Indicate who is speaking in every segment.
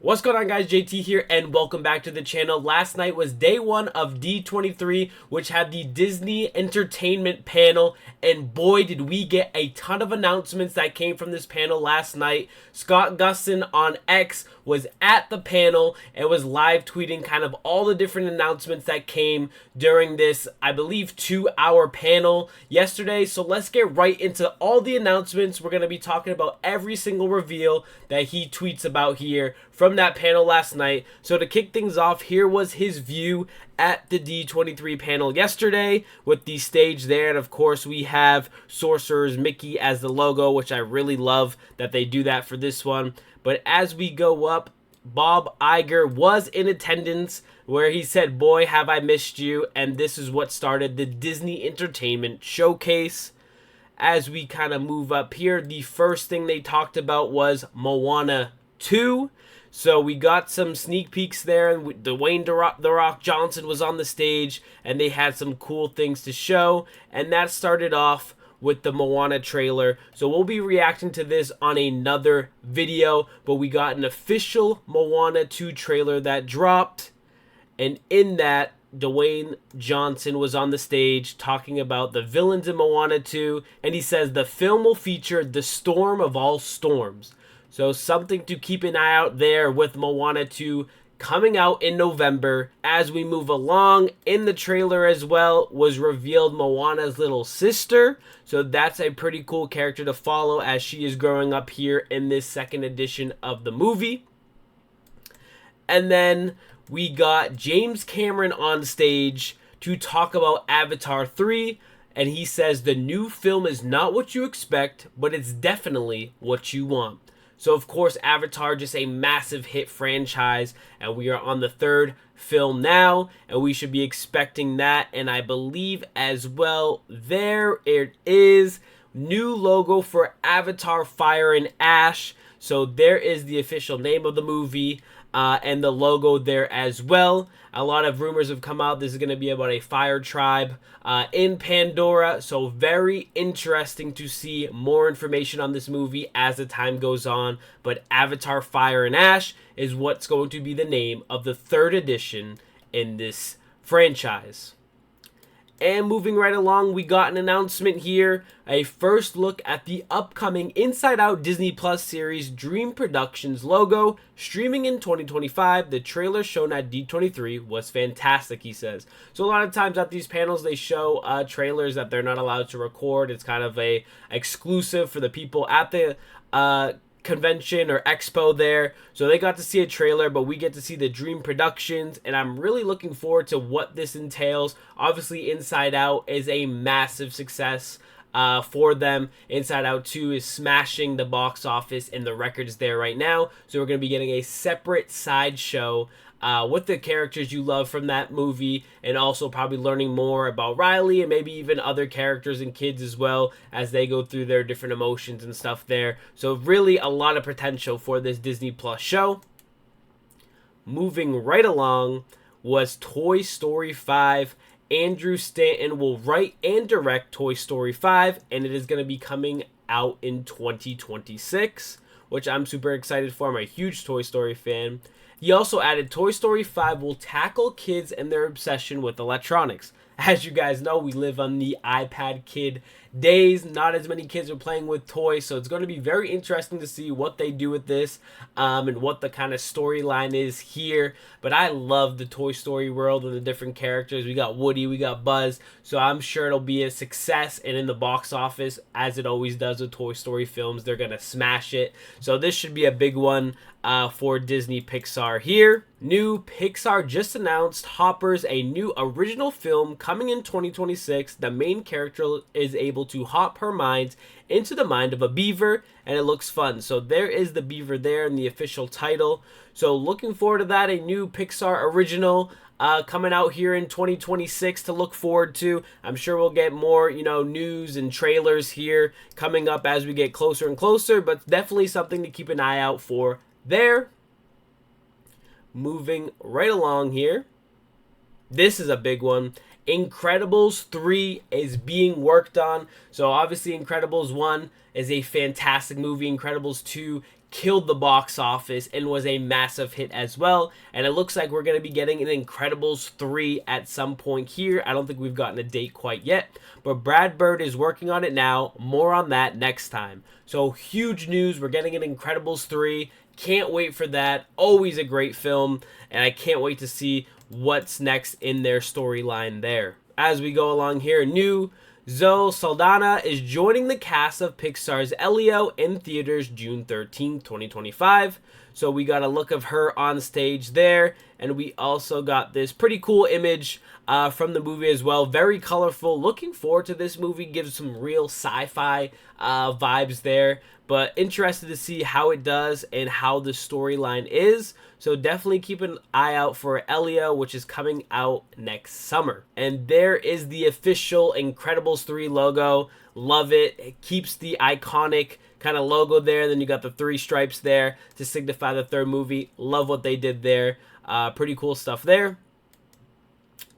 Speaker 1: What's going on, guys? JT here and welcome back to the channel. Last night was day one of D23, which had the Disney Entertainment panel, and boy did we get a ton of announcements that came from this panel last night. Scott Gusson on X was at the panel and was live tweeting kind of all the different announcements that came during this, I believe, 2-hour panel yesterday. So let's get right into all the announcements. We're going to be talking about every single reveal that he tweets about here from that panel last night. So to kick things off, here was his view at the D23 panel yesterday with the stage there. And of course, we have Sorcerer's Mickey as the logo, which I really love that they do that for this one. But as we go up, Bob Iger was in attendance, where he said, "Boy, have I missed you." And this is what started the Disney Entertainment Showcase. As we kind of move up here, the first thing they talked about was Moana 2. So we got some sneak peeks there, and Dwayne The Rock Johnson was on the stage, and they had some cool things to show. And that started off with the Moana trailer. So we'll be reacting to this on another video, but we got an official Moana 2 trailer that dropped, and in that, Dwayne Johnson was on the stage talking about the villains in Moana 2, and he says the film will feature the storm of all storms. So something to keep an eye out there with Moana 2 coming out in November. As we move along, in the trailer as well was revealed Moana's little sister. So that's a pretty cool character to follow as she is growing up here in this second edition of the movie. And then we got James Cameron on stage to talk about Avatar 3. And he says the new film is not what you expect, but it's definitely what you want. So, of course, Avatar, just a massive hit franchise, and we are on the third film now, and we should be expecting that. And I believe as well, there it is, new logo for Avatar Fire and Ash. So there is the official name of the movie and the logo there as well. A lot of rumors have come out. This is going to be about a fire tribe in Pandora. So very interesting to see more information on this movie as the time goes on. But Avatar Fire and Ash is what's going to be the name of the third edition in this franchise. And moving right along, we got an announcement here, a first look at the upcoming Inside Out Disney Plus series Dream Productions logo, streaming in 2025. The trailer shown at D23 was fantastic, he says. So a lot of times at these panels, they show trailers that they're not allowed to record. It's kind of a exclusive for the people at the convention or expo there. So they got to see a trailer, but we get to see the Dream Productions, and I'm really looking forward to what this entails. Obviously, Inside Out is a massive success for them. Inside Out 2 is smashing the box office, and the records there right now. So we're going to be getting a separate sideshow with the characters you love from that movie, and also probably learning more about Riley and maybe even other characters and kids as well as they go through their different emotions and stuff there. So really a lot of potential for this Disney Plus show. Moving right along was Toy Story 5. Andrew Stanton will write and direct Toy Story 5, and it is going to be coming out in 2026, which I'm super excited for. I'm a huge Toy Story fan. He also added Toy Story 5 will tackle kids and their obsession with electronics. As you guys know, we live on the iPad kid days. Not as many kids are playing with toys, so it's going to be very interesting to see what they do with this and what the kind of storyline is here. But I love the Toy Story world and the different characters. We got Woody, we got Buzz, so I'm sure it'll be a success, and in the box office, as it always does with Toy Story films, they're going to smash it. So this should be a big one for Disney Pixar here. New Pixar just announced Hoppers, a new original film coming in 2026. The main character is able to hop her mind into the mind of a beaver, and it looks fun. So there is the beaver there in the official title. So looking forward to that, a new Pixar original coming out here in 2026 to look forward to. I'm sure we'll get more, news and trailers here coming up as we get closer and closer, but definitely something to keep an eye out for there. Moving right along here. This is a big one. Incredibles 3 is being worked on. So obviously Incredibles 1 is a fantastic movie. Incredibles 2 killed the box office and was a massive hit as well. And it looks like we're going to be getting an Incredibles 3 at some point here. I don't think we've gotten a date quite yet, but Brad Bird is working on it now. More on that next time. So huge news. We're getting an Incredibles 3. Can't wait for that. Always a great film, and I can't wait to see what's next in their storyline there. As we go along here, new Zoe Saldana is joining the cast of Pixar's Elio in theaters June 13, 2025. So we got a look of her on stage there, and we also got this pretty cool image from the movie as well. Very colorful. Looking forward to this movie. Gives some real sci-fi vibes there, but interested to see how it does and how the storyline is. So definitely keep an eye out for Elio, which is coming out next summer. And there is the official Incredibles 3 logo. Love it. It keeps the iconic kind of logo there. Then you got the 3 stripes there to signify the third movie. Love what they did there. Pretty cool stuff there.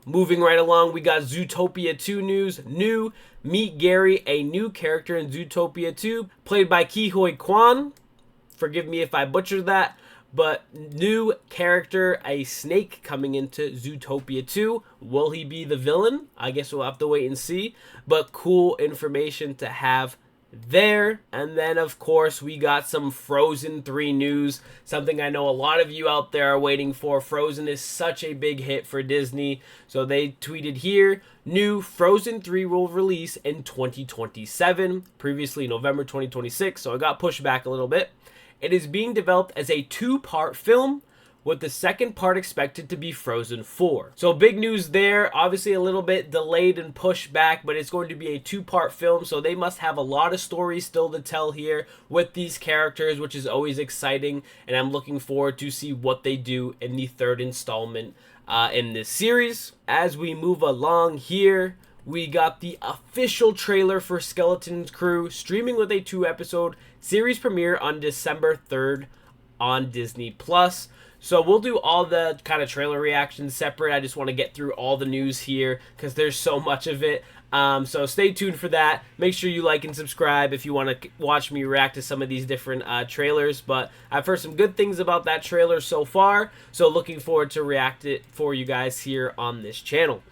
Speaker 1: Moving right along, we got Zootopia 2 news. New, meet Gary, a new character in Zootopia 2, played by Ke Huy Quan. Forgive me if I butchered that. But new character, a snake coming into Zootopia 2. Will he be the villain? I guess we'll have to wait and see. But cool information to have there. And then, of course, we got some Frozen 3 news. Something I know a lot of you out there are waiting for. Frozen is such a big hit for Disney. So they tweeted here, new Frozen 3 will release in 2027. Previously November 2026. So it got pushed back a little bit. It is being developed as a 2-part film, with the second part expected to be Frozen 4. So big news there. Obviously a little bit delayed and pushed back, but it's going to be a 2-part film, so they must have a lot of stories still to tell here with these characters, which is always exciting, and I'm looking forward to see what they do in the 3rd installment in this series. As we move along here, we got the official trailer for Skeleton Crew, streaming with a 2-episode series premiere on December 3rd on Disney+. So we'll do all the kind of trailer reactions separate. I just want to get through all the news here because there's so much of it. So stay tuned for that. Make sure you like and subscribe if you want to watch me react to some of these different trailers. But I've heard some good things about that trailer so far. So looking forward to react it for you guys here on this channel.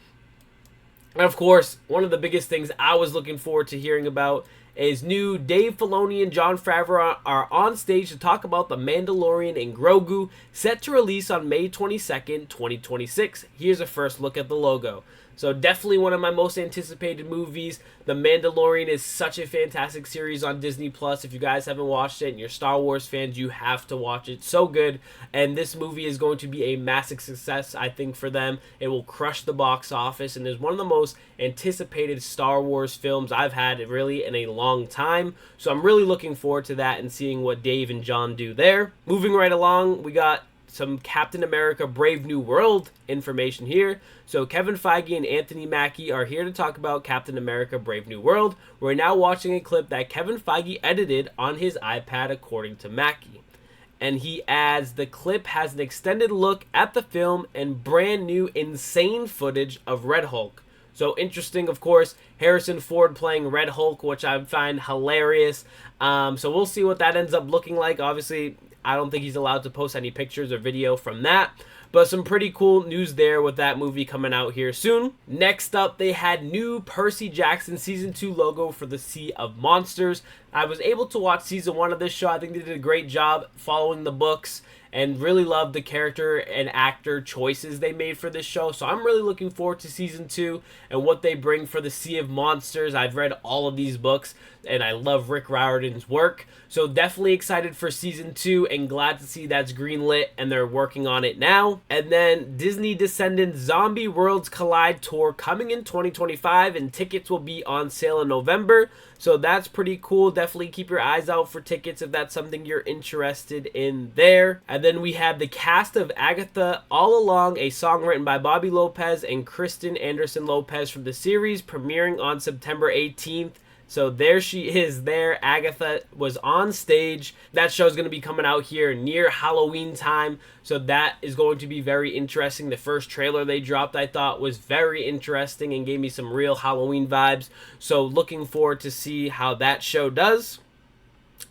Speaker 1: And of course, one of the biggest things I was looking forward to hearing about is new Dave Filoni and Jon Favreau are on stage to talk about The Mandalorian and Grogu, set to release on May 22nd, 2026. Here's a first look at the logo. So definitely one of my most anticipated movies. The Mandalorian is such a fantastic series on Disney+. If you guys haven't watched it and you're Star Wars fans, you have to watch it. So good. And this movie is going to be a massive success, I think, for them. It will crush the box office and is one of the most anticipated Star Wars films I've had really in a long time. So I'm really looking forward to that and seeing what Dave and John do there. Moving right along, we got some Captain America Brave New World information here. So Kevin Feige and Anthony Mackie are here to talk about Captain America Brave New World. We're now watching a clip that Kevin Feige edited on his iPad, according to Mackie. And he adds, the clip has an extended look at the film and brand new insane footage of Red Hulk. So interesting, of course, Harrison Ford playing Red Hulk, which I find hilarious. So we'll see what that ends up looking like. Obviously, I don't think he's allowed to post any pictures or video from that. But some pretty cool news there with that movie coming out here soon. Next up, they had new Percy Jackson Season 2 logo for the Sea of Monsters. I was able to watch Season 1 of this show. I think they did a great job following the books and really loved the character and actor choices they made for this show. So I'm really looking forward to Season 2 and what they bring for the Sea of Monsters. I've read all of these books and I love Rick Riordan's work. So definitely excited for Season 2 and glad to see that's greenlit and they're working on it now. And then Disney Descendants Zombie Worlds Collide Tour coming in 2025 and tickets will be on sale in November. So that's pretty cool. Definitely keep your eyes out for tickets if that's something you're interested in there. And then we have the cast of Agatha All Along, a song written by Bobby Lopez and Kristen Anderson Lopez from the series, premiering on September 18th. So there she is there. Agatha was on stage. That show is going to be coming out here near Halloween time. So that is going to be very interesting. The first trailer they dropped I thought was very interesting and gave me some real Halloween vibes. So looking forward to see how that show does.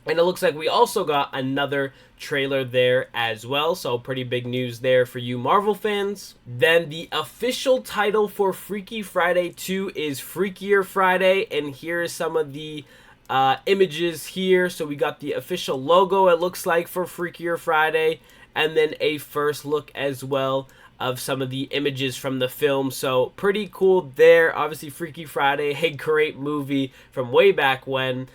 Speaker 1: And it looks like we also got another trailer there as well. So pretty big news there for you Marvel fans. Then the official title for Freaky Friday 2 is Freakier Friday. And here are some of the images here. So we got the official logo, it looks like, for Freakier Friday. And then a first look as well of some of the images from the film. So pretty cool there. Obviously Freaky Friday, a great movie from way back when,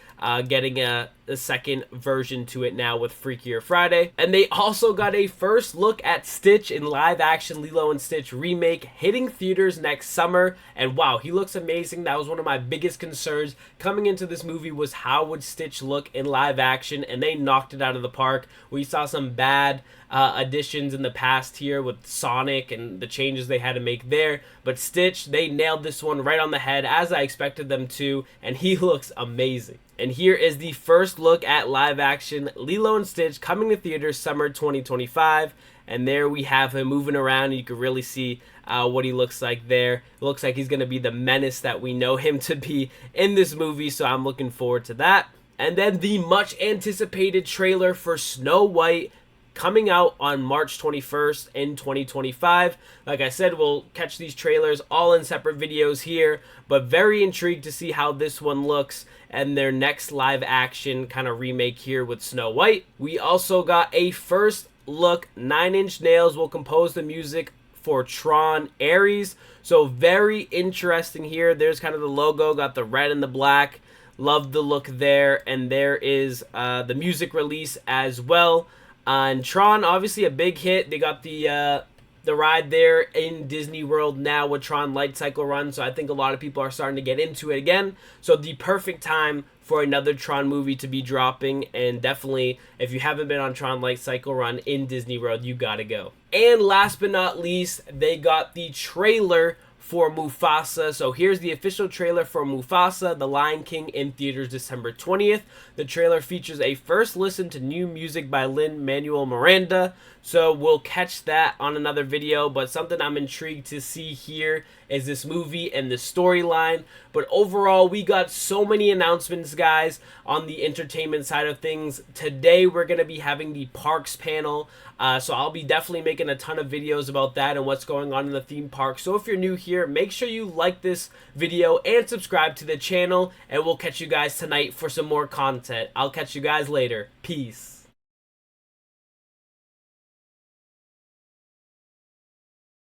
Speaker 1: getting a second version to it now with Freakier Friday. And they also got a first look at Stitch in live action Lilo and Stitch remake hitting theaters next summer. And wow, he looks amazing. That was one of my biggest concerns coming into this movie, was how would Stitch look in live action, and they knocked it out of the park. We saw some bad additions in the past here with Sonic and the changes they had to make there, but Stitch, they nailed this one right on the head, as I expected them to, and he looks amazing. And here is the first look at live action Lilo and Stitch coming to theaters summer 2025. And there we have him moving around, and you can really see what he looks like there. It looks like he's going to be the menace that we know him to be in this movie, so I'm looking forward to that. And then the much anticipated trailer for Snow White, coming out on March 21st in 2025. Like I said, we'll catch these trailers all in separate videos here, but very intrigued to see how this one looks and their next live action kind of remake here with Snow White. We also got a first look. 9 Inch Nails will compose the music for Tron Ares. So very interesting here. There's kind of the logo, got the red and the black. Love the look there. And there is the music release as well. And Tron, obviously a big hit. They got the ride there in Disney World now with Tron Light Cycle Run. So I think a lot of people are starting to get into it again. So the perfect time for another Tron movie to be dropping. And definitely, if you haven't been on Tron Light Cycle Run in Disney World, you gotta go. And last but not least, they got the trailer for Mufasa. So here's the official trailer for Mufasa, The Lion King, in theaters December 20th. The trailer features a first listen to new music by Lin-Manuel Miranda. So we'll catch that on another video, but something I'm intrigued to see here is this movie and the storyline. But overall, we got so many announcements, guys, on the entertainment side of things. Today, we're going to be having the parks panel. So I'll be definitely making a ton of videos about that and what's going on in the theme park. So if you're new here, make sure you like this video and subscribe to the channel. And we'll catch you guys tonight for some more content. I'll catch you guys later. Peace.